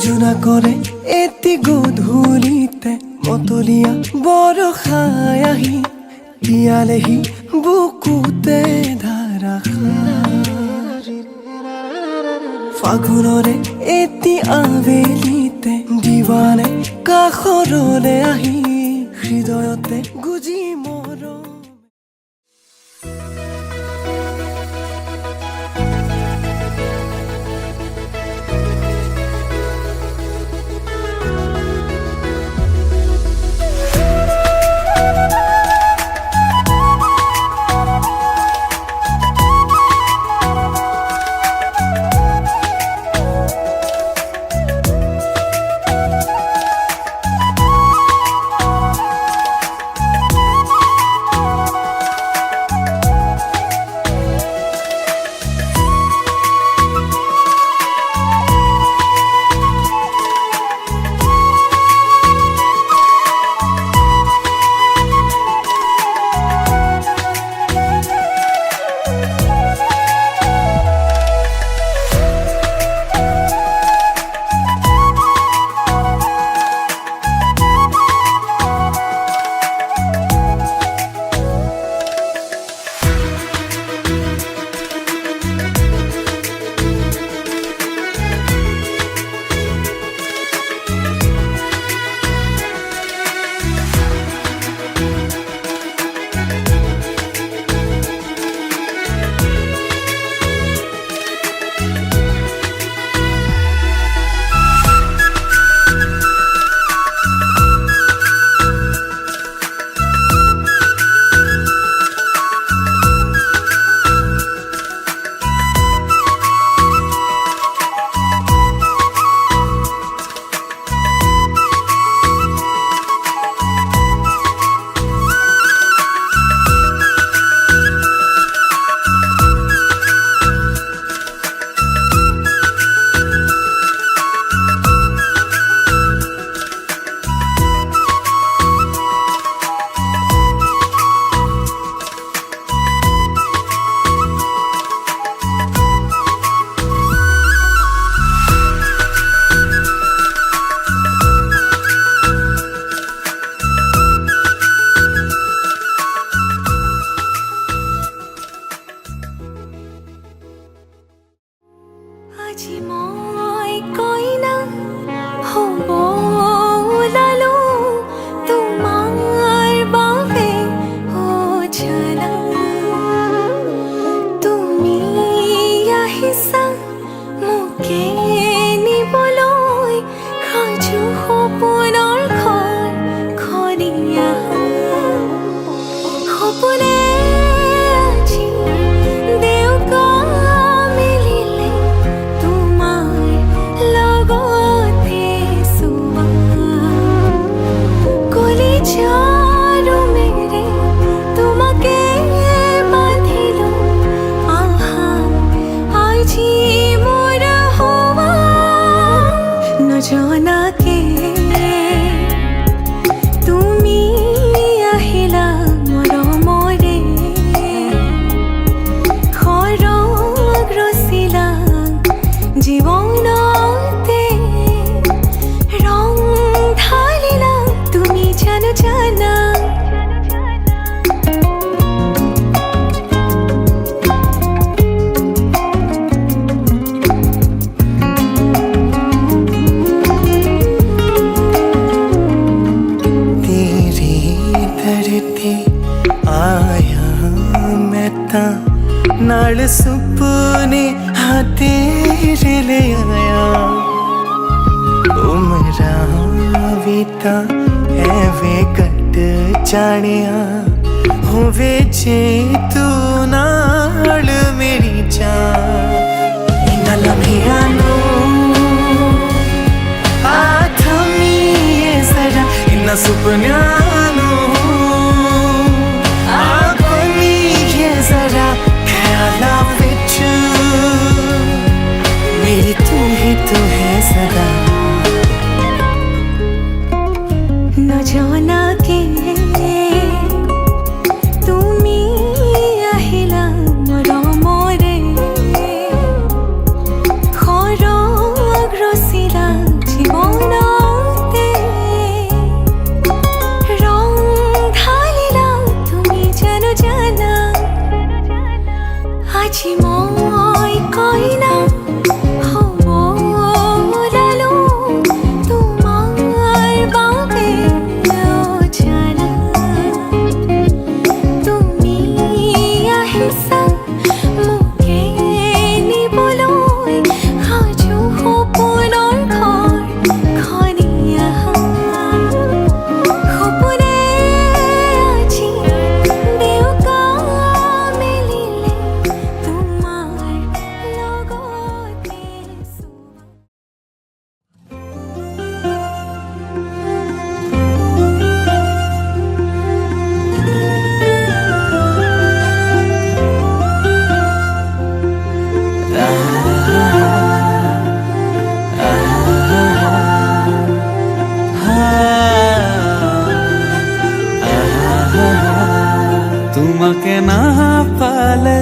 জোনা কৰে এটি গধূলিতে মতলীয়া বৰষাই আহি তিয়ালেহি বুকুতে ধাৰাসাৰ ফাগুনৰে এটি আবেলিতে দিৱানে কাষৰলে আহি হৃদয়তে গুজি মৰম আজি মই কইনা হ'ব ওলালো তোমাৰ বাবে অজানা তুমি আহিছা মোকে নিবলৈ সাজু সপোনৰ ঘৰ খনিয়া সপোনে আজি দেউকা মিলিলে তোমাৰ লগতে চোৱা কলিজাৰো মেৰে তোমাকে বান্ধিলো আহা আজি মোৰ হোৱা নজনাকে তুমি আহিলা মৰমৰে খৰগ ৰচিলা জীৱনতে ৰং ঢালিলা তুমি জানো জানা तेरी धरती आया मैं ता नाल सुपने हाँ तेरे ले आया उमरा बीता है वे कट जानिया होवे जे तू नाल मेरी जान इन्ना लम्हिया नो आथमीए जरा इन्ना सुपन्यानो आगोनीए जरा ख्याला विच मेरी तू ही तो है सदा নজনাকে তুমি আহিলা মৰমৰে খৰগ ৰচিলা জীৱনতে ৰং ঢালিলা তুমি জানো জানা আজি মই কইনা হ'ব ওলালো তোমাৰ বাবে অজানা তুমি আহিছা মোকে নিবলৈ সাজু সপোনৰ ঘৰখনি আহা সপোনে আজি বিয়কা মেলিলে তোমাৰ লগতে তোমাকে না পালে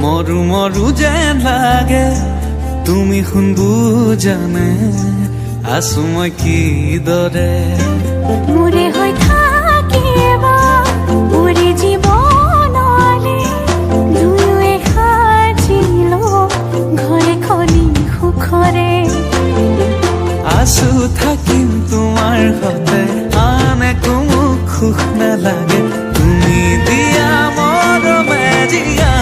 মৰু মৰু যেন লাগে তুমি শুন বুজানে আছো মই কিদৰে মোৰে হৈ থাকিবা মোৰে জীৱনলে দুয়োৱে সাজিলো ঘৰখনি সুখৰে আছো থাকিম তোমাৰ সতে আন একো মোক সুখ নালাগে তুমি দিয়া মৰমে জিয়া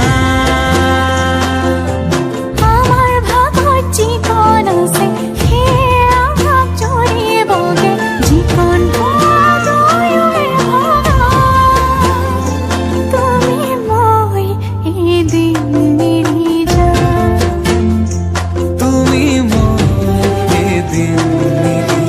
আমাৰ ভাগত যিকণ আছে সেয়া ভাগ জৰিবগে যিকণ দুয়োৰে ভগা তুমি মই এদিন মিলি যাম তুমি মই এদিন মিলি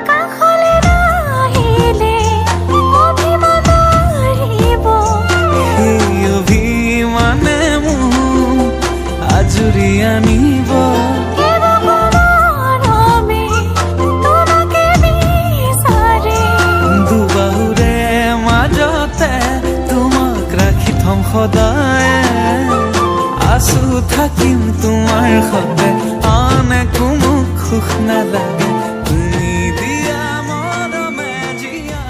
কাষলে নাহিলে অভিমান আহিব সেই অভিমানে মোক আজৰি আনিব মৰমে তোমাকে বিচাৰে দুবাহুৰে মাজতে তোমাক ৰাখি থম সদায় আছো থাকিম তোমাৰ সতে আন একো মোক সুখ নালাগে তুমি দিয়া মৰমে জিয়া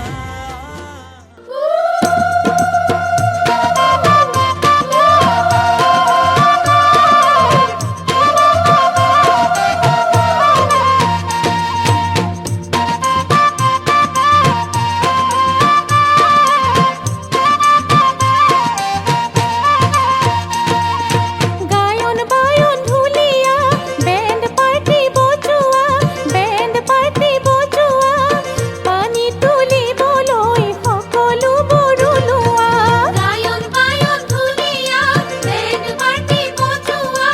গায়ন বায়ন ঢুলিয়া বেণ্ড পাৰ্টি বজোৱা পানী তুলিবলৈ সকলোবোৰ ওলোৱা গায়ন বায়ন ঢুলিয়া বেণ্ড পাৰ্টি বজোৱা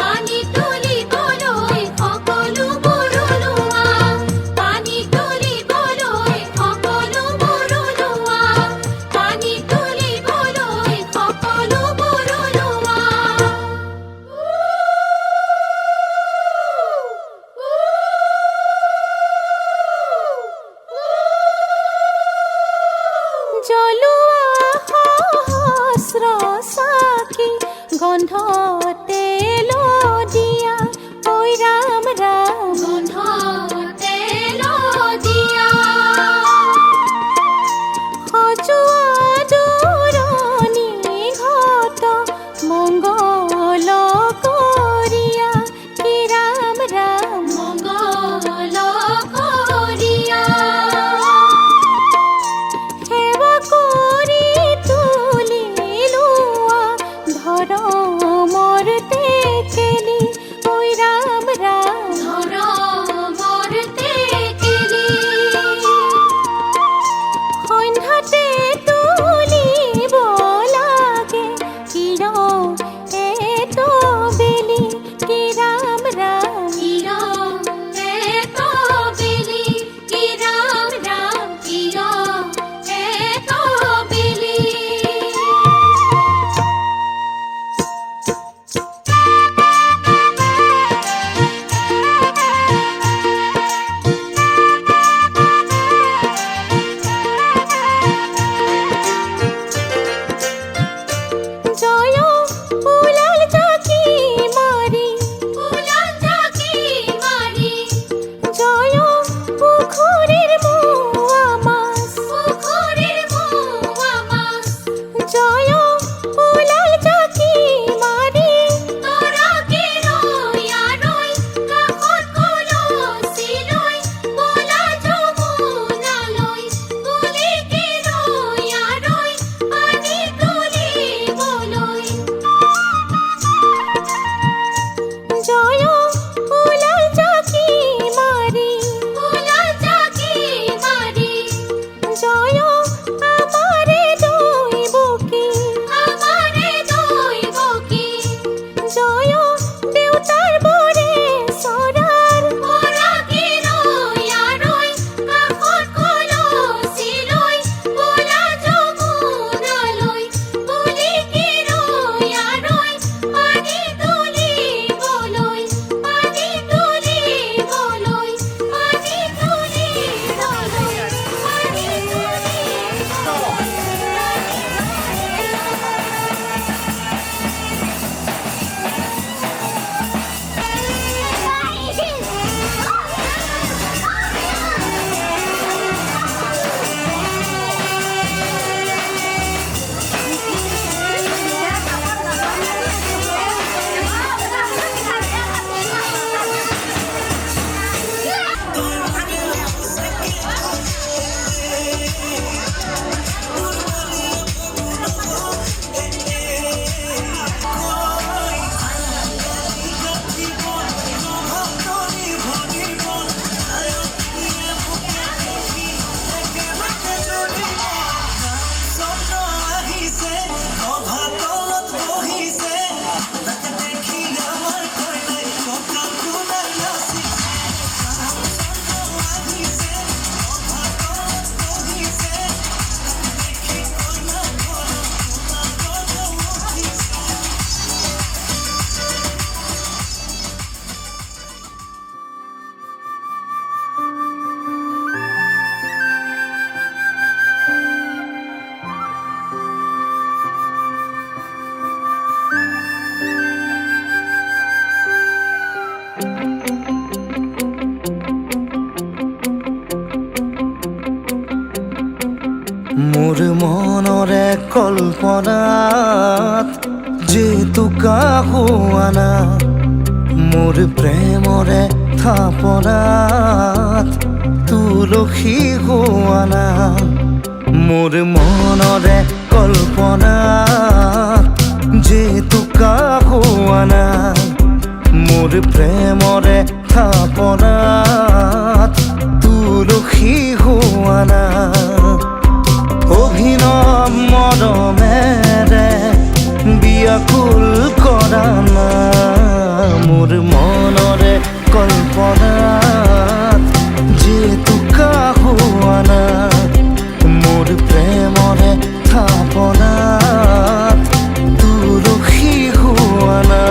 পানী তুলিবলৈ সকলোবোৰ ওলোৱা পানী তুলিবলৈ সকলোবোৰ ওলোৱা পানী তুলিবলৈ সকলোবোৰ ওলোৱা জ্বলোৱা সহস্ৰ চাকি গন্ধ তেল দিয়া ঐ ৰাম ৰাম গন্ধ তেল দিয়া সজোৱা দূৰণি ঘট মংগল কৰিয়া কি ৰাম ৰাম মংগল কৰিয়া সেৱা কৰি তুলি লোৱা ধৰম মোৰ মনৰে কল্পনাত জেতুকা হোৱানা মোৰ প্ৰেমৰে থাপনাত তুলসী হোৱানা মোৰ মনৰে কল্পনাত জেতুকা হোৱানা মোৰ প্ৰেমৰে থাপনাত তুলসী হোৱানা অভিনৱ মৰমেৰে বিয়াকুল কৰা না মোৰ মনৰে কল্পনাত জেতুকা হোৱানা মোৰ প্ৰেমৰে থাপনাত তুলসী হোৱানা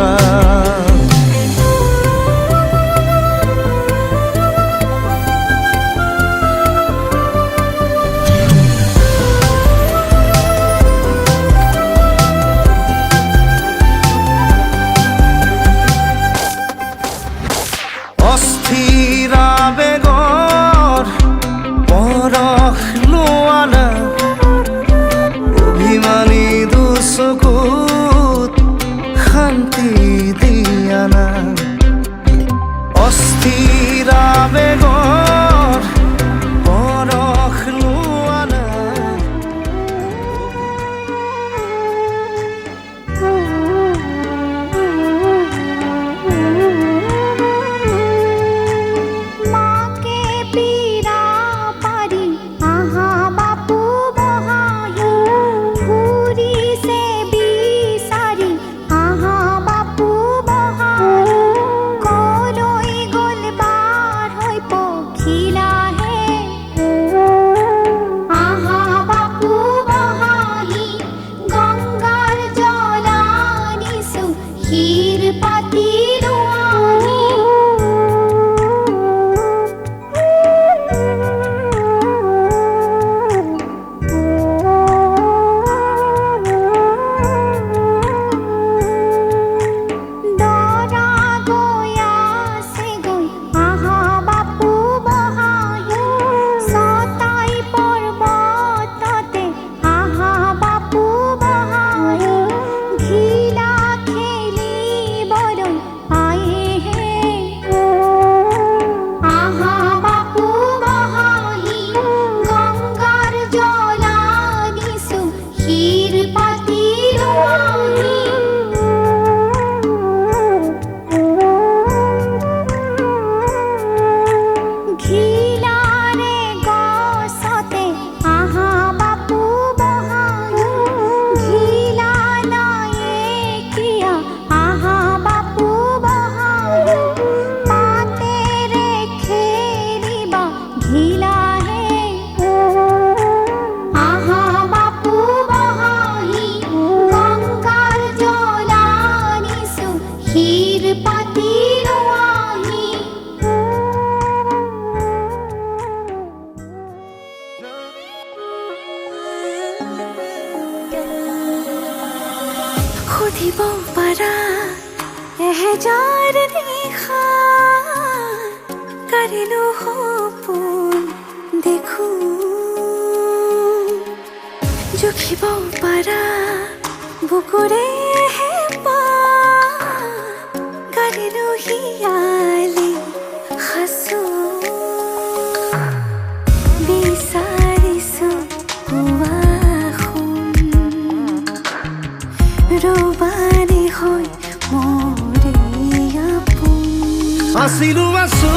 অস্থিৰা বেগৰ পৰশ লোৱানা অভিমানী দুচকুত শান্তি দিয়ানা অস্থিৰা বেগৰ পৰশ লোৱানা মাকে পীৰা পাৰি আহা বাপু বহায়ো ঘূৰিছে বিচাৰি আহা বাপু বহায়ো কলৈ গ'ল বাৰ হৈ পখিলাহে আহা বাপু বহাহি গংগাৰ জল আনিছো ক্ষীৰ পাতি দৰা গৈয়াছে গৈ আহা বাপু বহায়ো ছটাই পৰ্বততে আহা বাপু বহায়ো ঘিলা খেলিবলৈ আয়েহে আহা বাপু বহাহি গংগাৰ জল আনিছো ক্ষীৰ পাতি ঘিলাৰে গছতে আহা বাপু বহায়ো ঘিলা নায়ে কিয়া আহা বাপু বহায়ো পাতেৰে খেলিবা ঘিলাহে আহা বাপু বহাহি গংগাৰ জল আনিছো ক্ষীৰ পাতি সুধিব পাৰা এহেজাৰ নিশা কাৰিলো সপোন দেখো জুখিব পাৰা বুকুৰে হেঁপাহ কাৰিলো হিয়ালি সাঁচো বিচাৰিছো পুৱা ৰবানী হৈ মৰে আপোন আছিলো আছো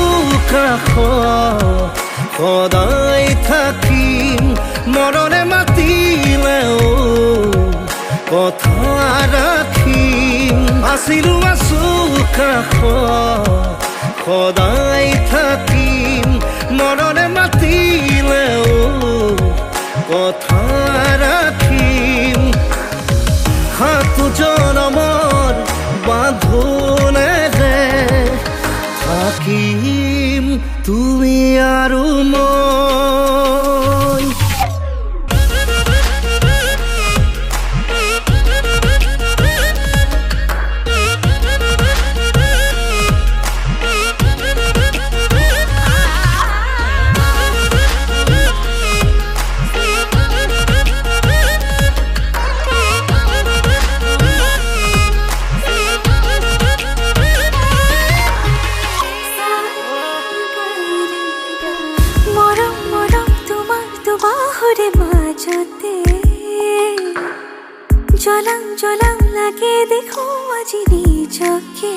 কাষত সদায় থাকিম মৰণে মাতিলেও কথা ৰাখিম আছিলো আছো কাষত সদায় থাকিম মৰণে মাতিলেও কথা ৰাখিম সাতো জনমৰ বাঁধোনেৰে থাকিম তুমি আৰু মই জ্বলাও জ্বলাও লাগে দেখো আজি নিজকে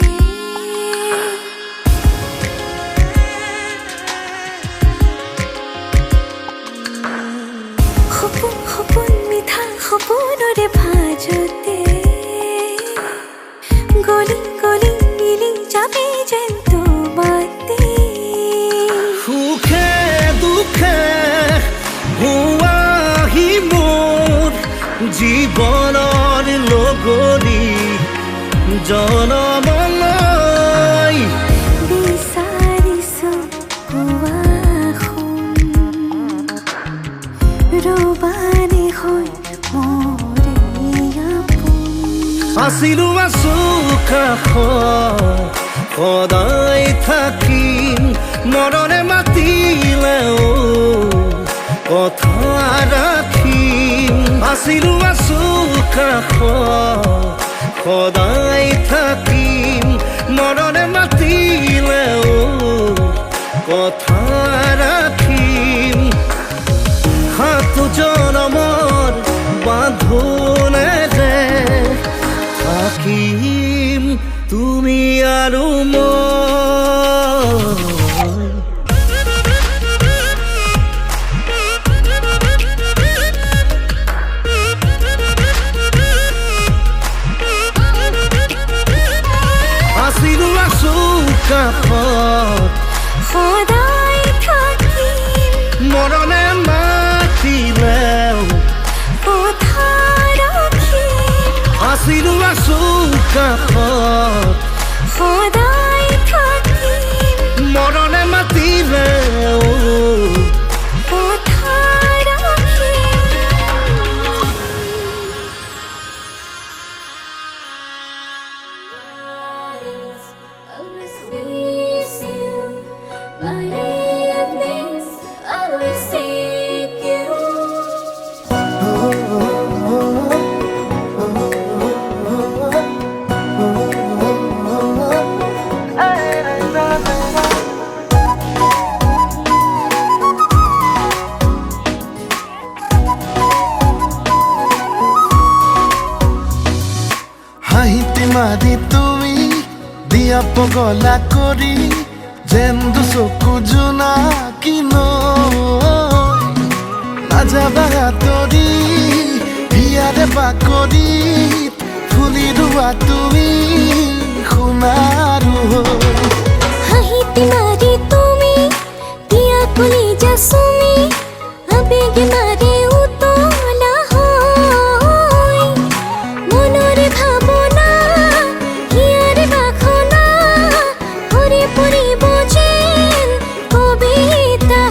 সপোন সপোন মিঠা সপোনৰে ভাজতে গলি গলি মিলি যাবি যেন তোমাতে সুখে দুখে হুৱাহি মোৰ জীৱনৰ লগৰী জনমলৈ বিচাৰিছো কোৱাখন ৰবানে হয় মোৰে আপোন আছিলো আছো কাষত সদায় থাকিম মৰণে মাতিলেও কথা ৰাখিম আছিলো আছো কাষত সদায় থাকিম মৰণে মাতিলেও কথা ৰাখিম সাতো জনমৰ বান্ধোনেৰে থাকিম তুমি আৰু মই আছিলো আছো কাষত সদায় থাকিম মৰণে মাতিলেও কথা ৰাখিম আছিলো আছো কাষত সদায় থাকিম মৰণে মাতিলেও কথা ৰাখিম হাঁহিতে মাৰি তুমি দিয়া পগলা কৰি যেন দুচকু জোনাকী নৈ নাযাবা আঁতৰি হিয়াৰে বাকৰিত ফুলি ৰোৱা তুমি সোণাৰু হৈ হাঁহিতে মাৰি তুমি দিয়া কলিজা চুমি আবেগে মাৰে উতলা হয় মনৰে ভাৱনা হিয়াৰে বাসনা ভৰি পৰিব যেন কবিতা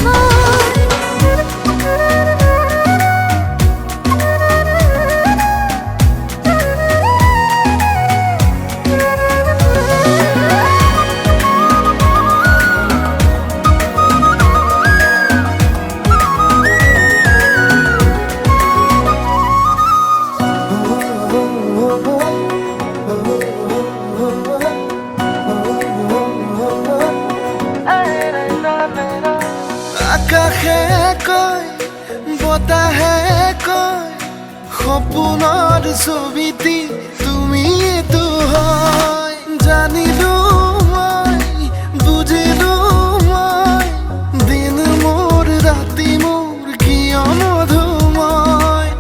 আকাশে কয় বতাহে কয় সপোনৰ ছবিটি তুমিয়েতো হয় জানিলো মই বুজিলো মই দিন মোৰ ৰাতি মোৰ কিয় মধুময়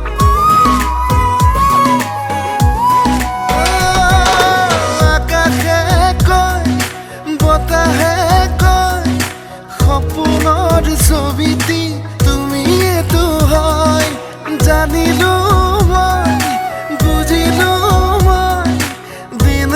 আকাশে কয় বতাহে কয় সপোনৰ ছবিটি তুমিয়েতো হয় জানিলো মই বুজিলো মই দিন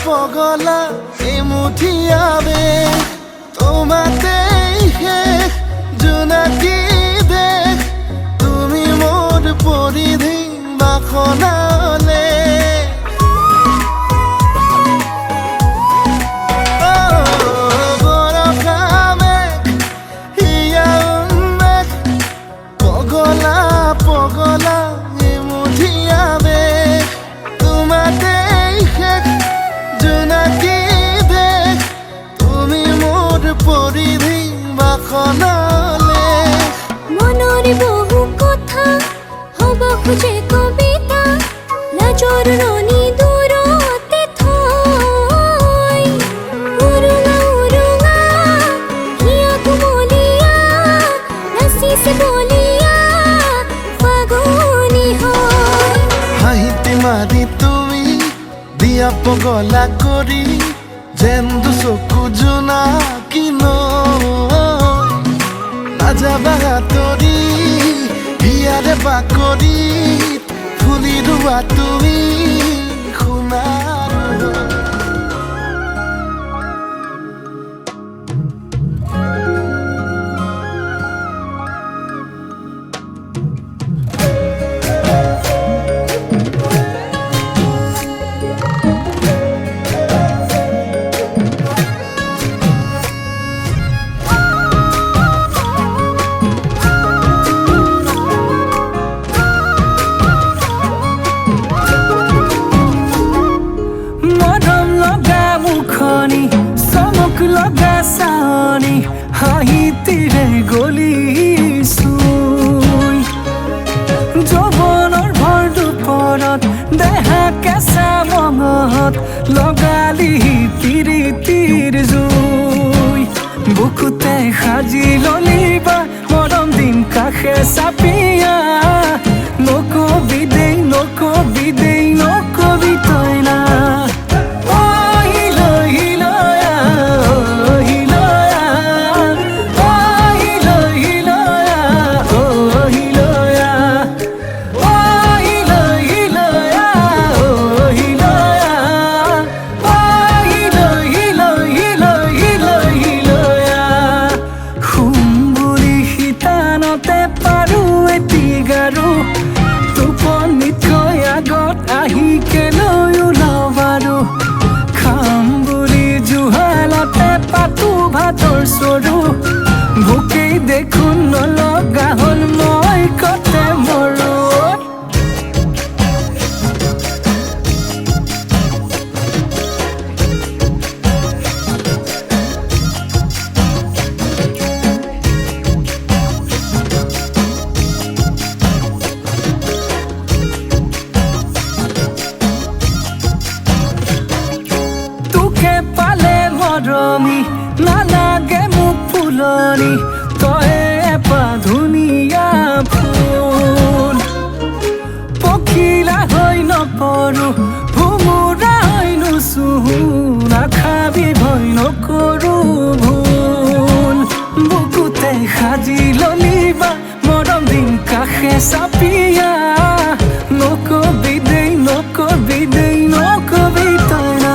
পগলা এমুঠি আবেগ তোমাতেই শেষ জোনাকী দেশ তুমি মোৰ পৰিধি বাসনালে পগলা পগলা এমুঠি আবেগ তোমাতেই শেষ জোনাকী দেশ তুমি মোৰ পৰিধি বাসনালে মনৰ বহু কথা হ'ব খোজে কবিতা লাজৰ ৰণি দূৰতে থৈ উৰুঙা উৰুঙা হিয়া কুমলীয়া নাচিছে বলিয়া ফাগুনী হয় হাঁহিতে মাৰি তুমি দিয়া পগলা কৰি যেন দুচকু জোনাকী নৈ নাযাবা তৰি হিয়াৰে বাকৰিত ফুলি ৰোৱা তুমি সোণাৰ হৈ। মৰম লগা মুখনি চমক লগা চাৱনি হাঁহিতিৰে গলিছোঁ যৌৱনৰ ভৰ দুপৰত দেহা কেঁচা মঙত লগালি তিৰিতিৰ জুই বুকুতে সাজি ললিবা মৰম দিম কাষে চাপিয়া নকবি দেই নকবি দেই নকবি তই না টোপনিতকৈ আগত আহি কেলৈ ওলাও বাৰু খাম বুলি জুহালতে পাতো ভাতৰ চৰু ভোকেই দেখোন নলগা হ'ল মই কতে মৰো পালে মৰমি নালাগে মোক ফুলনি তই এপাহ ধুনীয়া ফুল পখিলা হৈ নপৰো ভোমোৰা হৈ নুচুহো নাখাবি ভয় নকৰো ভুল বুকুতে সাজি ললিবা মৰম দিম কাষে চাপিয়া নকবি দেই নকবি দেই নকবি তই না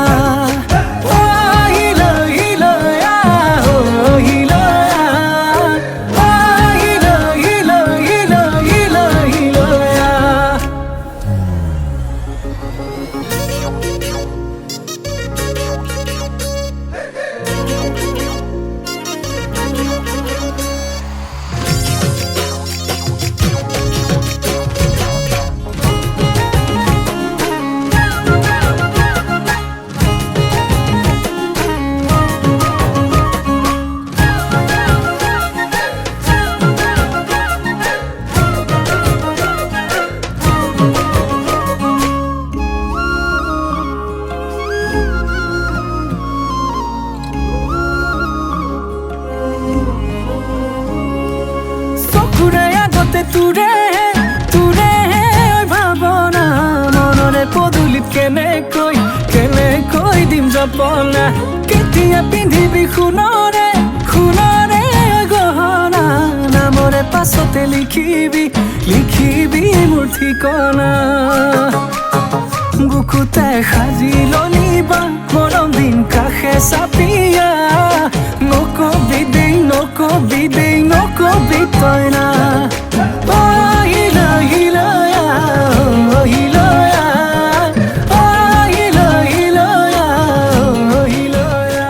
তুৰে তুৰে ভাৱনা মনৰে পদূলিত কেনেকৈ দিম জপনা কেতিয়া পিন্ধিবি সোণৰে সোণৰে গহনা নামৰে পাছতে লিখিবি মোৰ ঠিকনা বুকুতে সাজি ললিবা মৰম দিন কাষে চাপিয়া নকবি দেই নকবি দেই নকবি তই না অ হিলা হিলায়া অ হিলায়া অ হিলা হিলায়া অ হিলায়া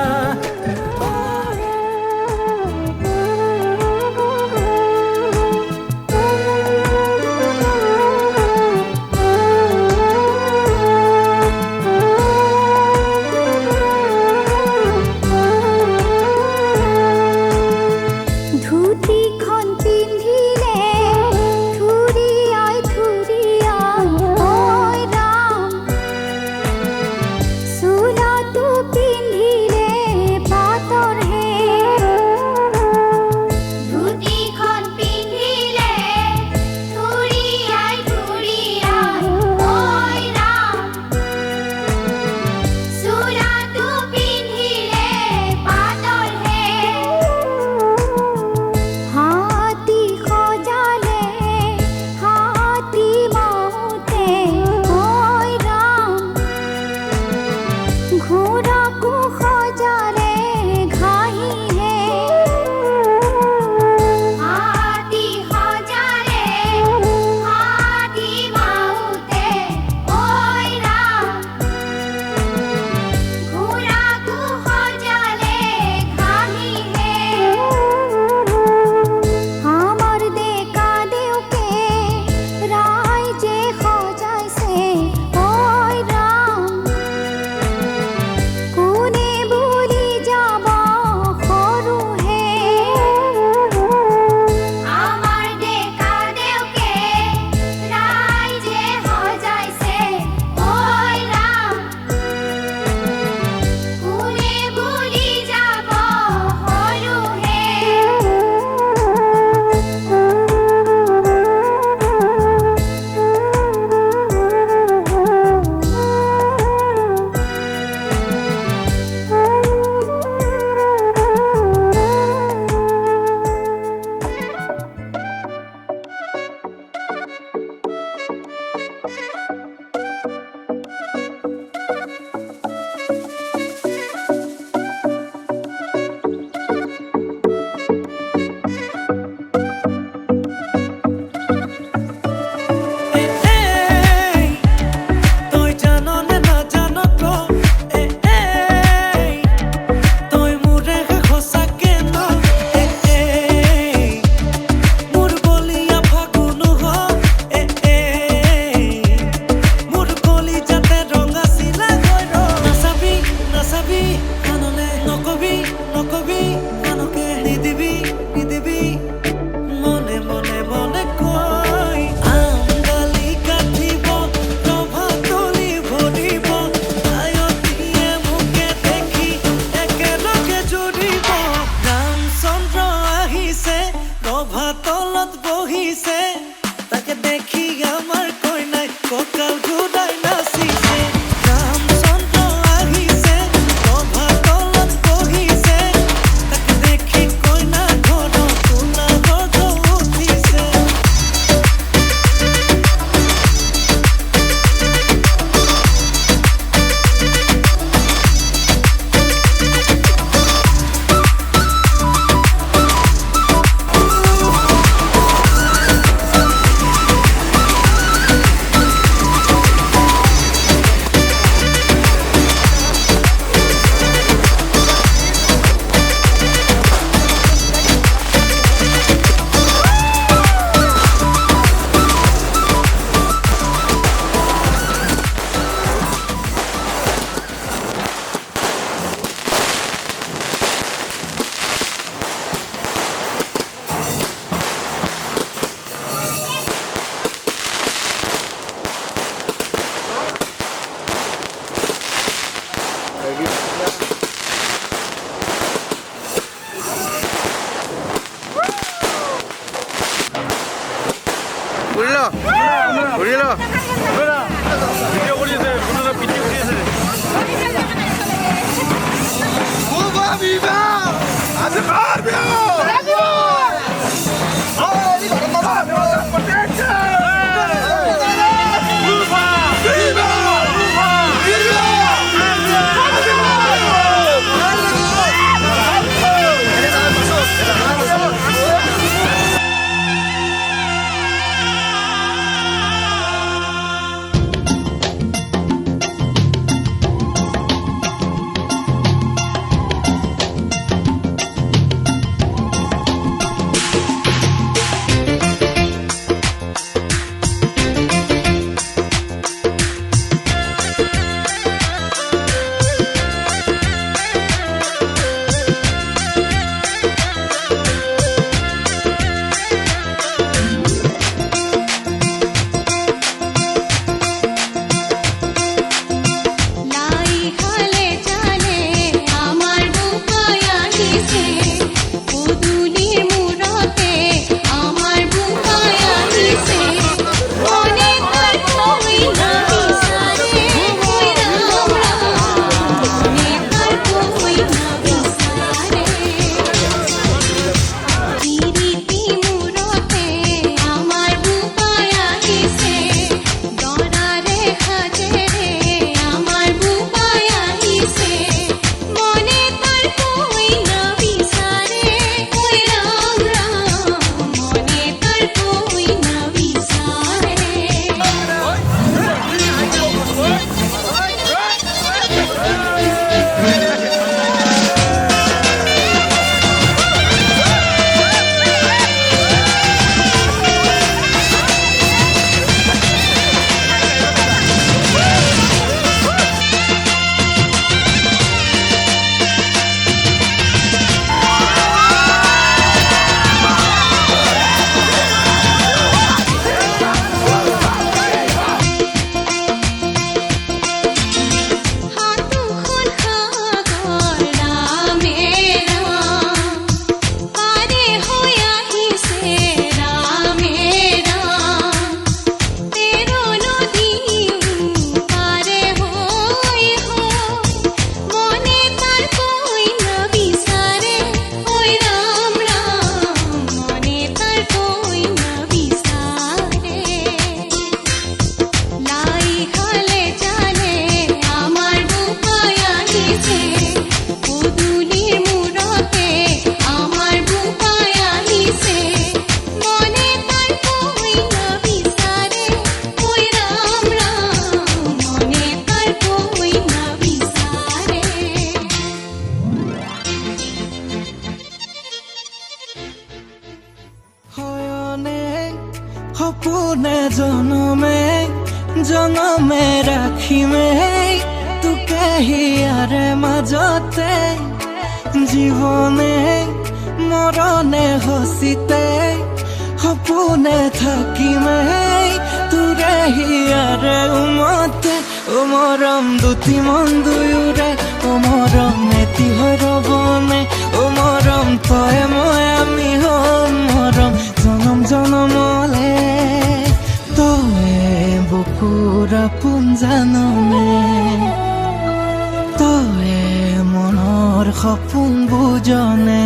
হিয়াৰে মাজতে জীৱনে মৰণে হচিতে সপোনে থাকিমেই তোৰে হিয়াৰে উমতে ও মৰম দুটি মন দুয়োৰে ও মৰম এটি হৈ ৰ'বনে ও মৰম তই মই আমি হ'ম মৰম জনম জনমলে তই বুকুৰ আপোন জানমে তই মনৰ সপোন বুজনে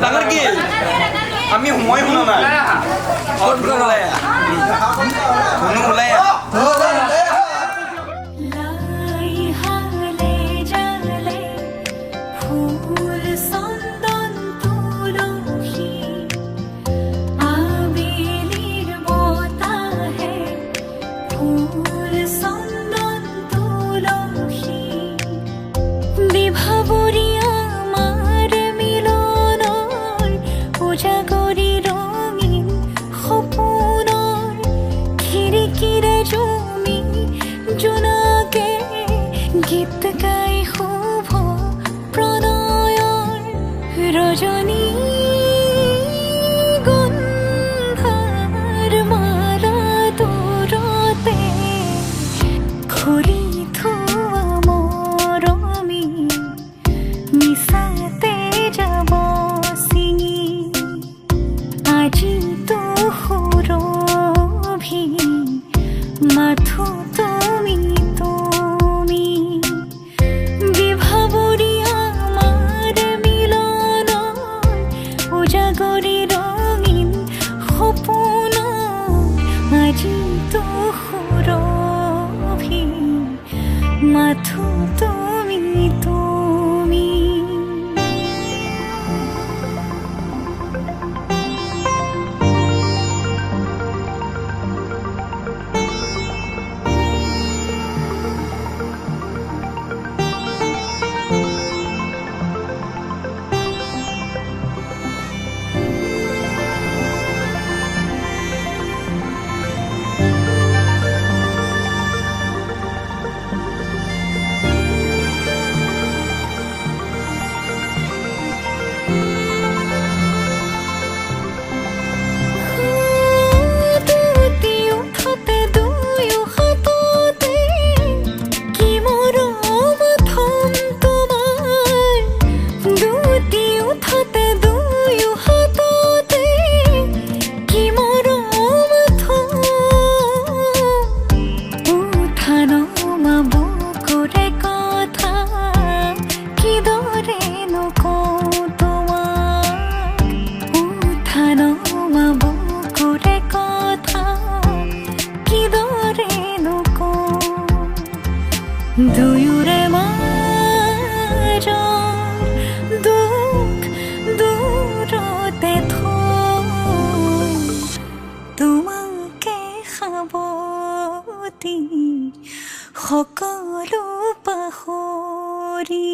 ডাঙৰ কি আমি সময় শুনা নাই লাই হালে জালে ফুল চন্দন তুলসী আবেলির বতাহে ফুল চন্দন তুলসী বিভাবরিয়া আমার মিলনৰ উজাগৰি ৰঙীন সপোনৰ খিৰিকীৰে জমি জোনাকে গীত গাই শুভ প্ৰণয়ৰ ৰজনী গন্ধাৰ মালা দূৰতে ঘূৰি থোৱা মৰমী মিছাতে যাব ছিঙি আজি তো সুৰভি মাথো তুমি তুমি বিভাবৰীয়া আমাৰ মিলনৰ উজাগৰি ৰঙীন সপোন আজি তো সুৰভি মাথো তুমি তুমি দুয়োৰে মাজৰ দুখ দূৰতে থৈ তোমাকে সাৱটি সকলো পাহৰি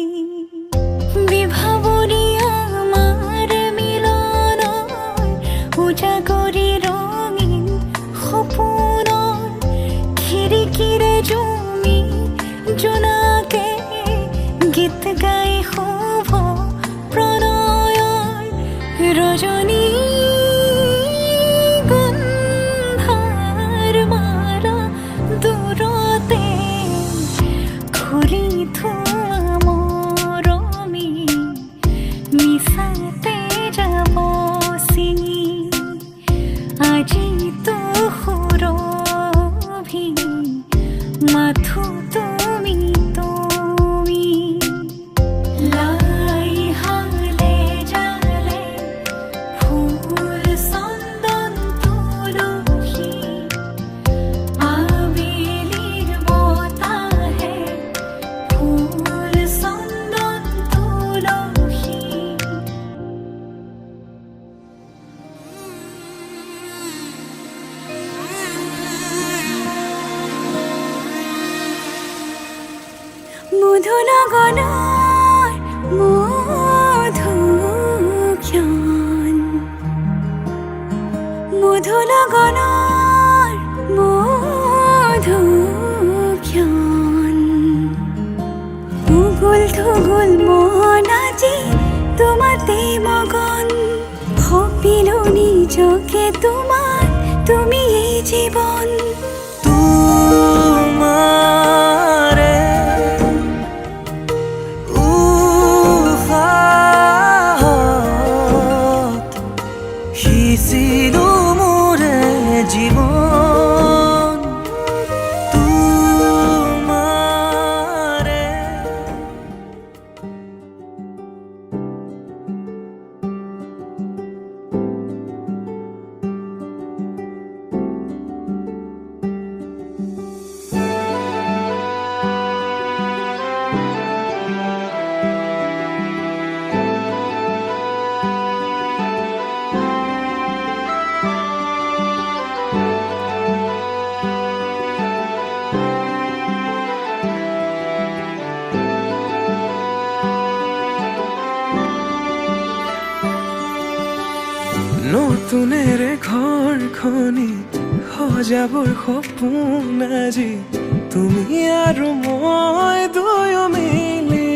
বিভাবৰীয়া আমাৰ মিলনৰ উজাগৰি ৰঙীন সপোনৰ খিৰিকীৰে জমি জোনাকে গীত গাই শুভ প্ৰণয়ৰ ৰজনী গন্ধাৰ মালা দূৰতে ঘূৰি থোৱা মৰমী মিছাতে যাব ছিঙি আজি তো সুৰভি মাথো তুমি তুমি লা মধুনগৰৰ মধুক্ষণ মধুনগৰৰ মধুক্ষণ উগুল থুগুল মন আজি তোমাতে মগন ভাবিলো নিজকে তোমাৰ তুমি এই জীবন তোমাৰে উশাহত সিঁচিলো মোৰে জীৱন তোমাৰে নতুনেৰে ঘৰখনি সজাবৰ সপোন আজি তুমি আৰু মই দুয়ো মিলি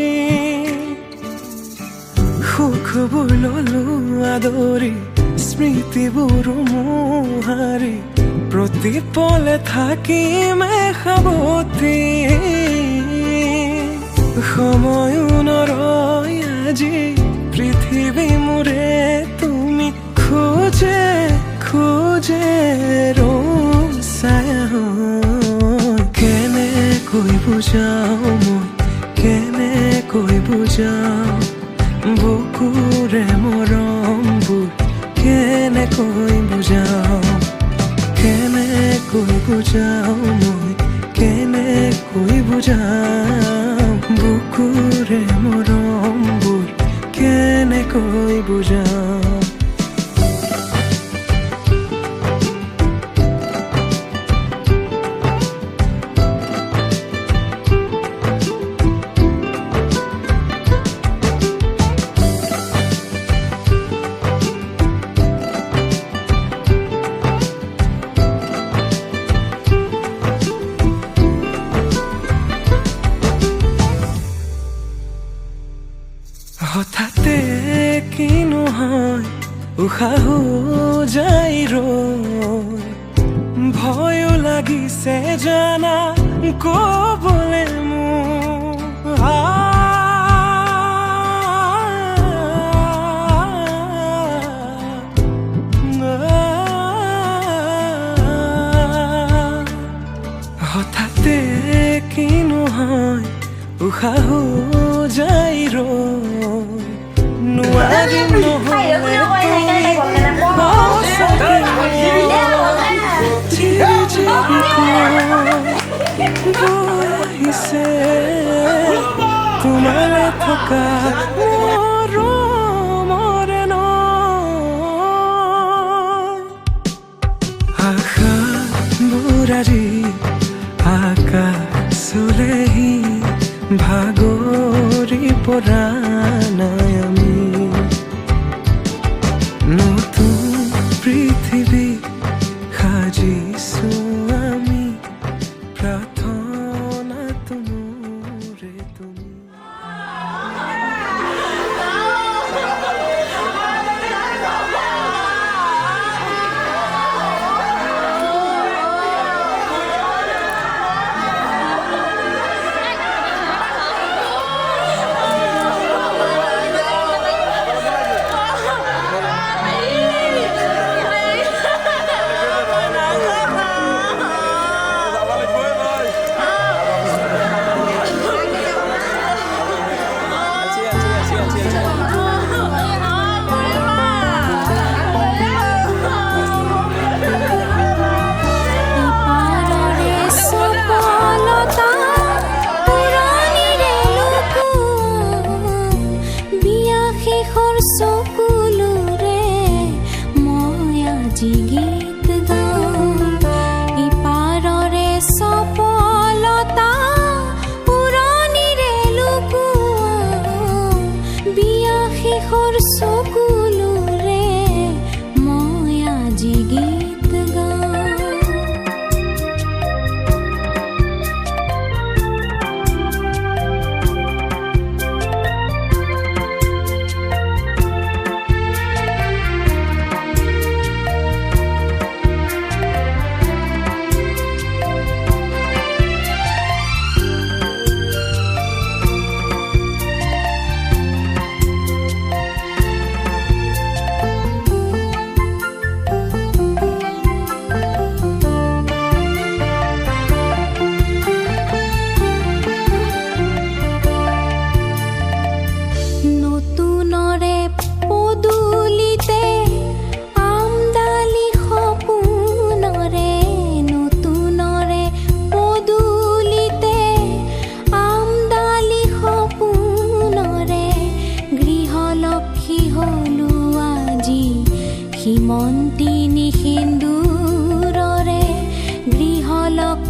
সুখবোৰ ললো আদৰি স্মৃতিবোৰ মোহাৰি প্ৰতি পলে থাকিম সাৱতি সময়ো নৰয় আজি পৃথিৱী মোৰে তুমি খোজে খোজে ৰচায়া কেনেকৈ বুজাওঁ মই কেনেকৈ বুজাওঁ বুকুৰে মৰমবোৰ কেনেকৈ বুজাওঁ কেনেকৈ বুজাওঁ মই কেনেকৈ বুজাওঁ বুকুৰে মৰমবোৰ কেনেকৈ বুজাওঁ হঠাতে কিনো হয় উশাহো যাই ৰৈ ভয়ো লাগিছে জানা ক'বলে মোৰ হঠাতে কিনো হয় উশাহো যাই ৰৈ নোৱাৰিম নহ'লে আহিছে তোমালে থকা মৰমৰে নয় আশাবোৰ আজি আকাশলেহি ভাগৰি পৰা নাই আমি নতুন পৃথিৱী সাজিছো আমি প্ৰাৰ্থনা তোমৰে তুমি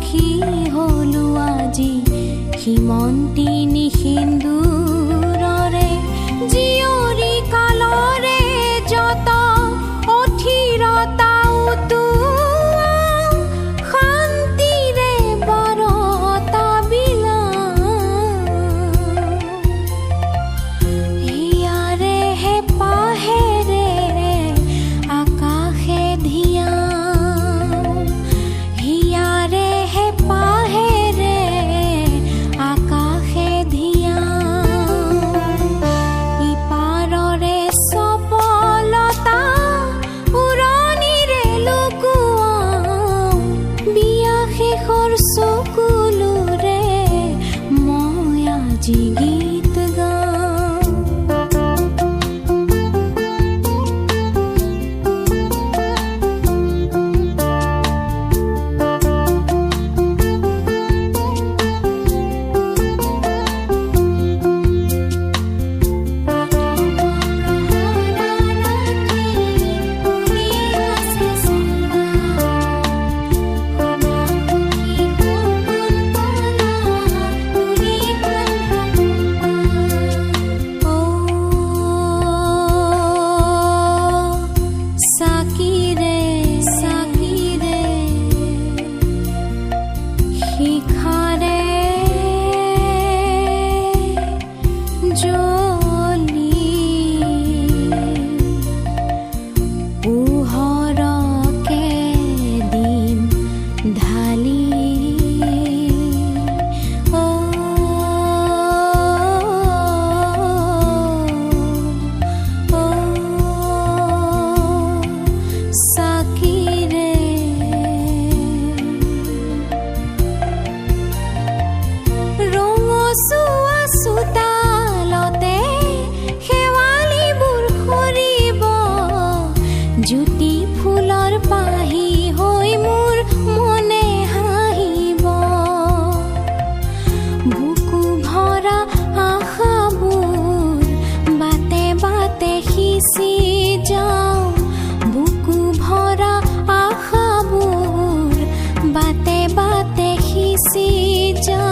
আলহী হলো আজি সীমন্তী নিসিন্দুৰৰে জীয়ৰী কালৰে যত অথিৰতা উতোৱা শান্তিৰে বাৰতা বিলাওঁ হিয়াৰে হেঁপাহেৰে আকাশে ধিয়াওঁ হিয়াৰে হেঁপাহেৰে আকাশে ধিয়াওঁ ইপাৰৰে চপলতা উৰণিৰে লুকুৱাওঁ বিয়া শেষৰ চকুলোৰে মই আজি গীত গাওঁ চাকিৰে চাকিৰে শিখাৰে জ্বলি পোহৰকে দিম ঢালি চাকিৰে ৰঙচুৱা চোতালতে শেৱালিবোৰ সৰিব জ্যোতি ফুলৰ পাহি হৈ মোৰ মনে হাঁহিব বুকু ভৰা আশাবোৰ বাটে বাটে সিঁচি যাওঁ বুকু ভৰা আশাবোৰ বাটে বাটে সিঁচি যাওঁ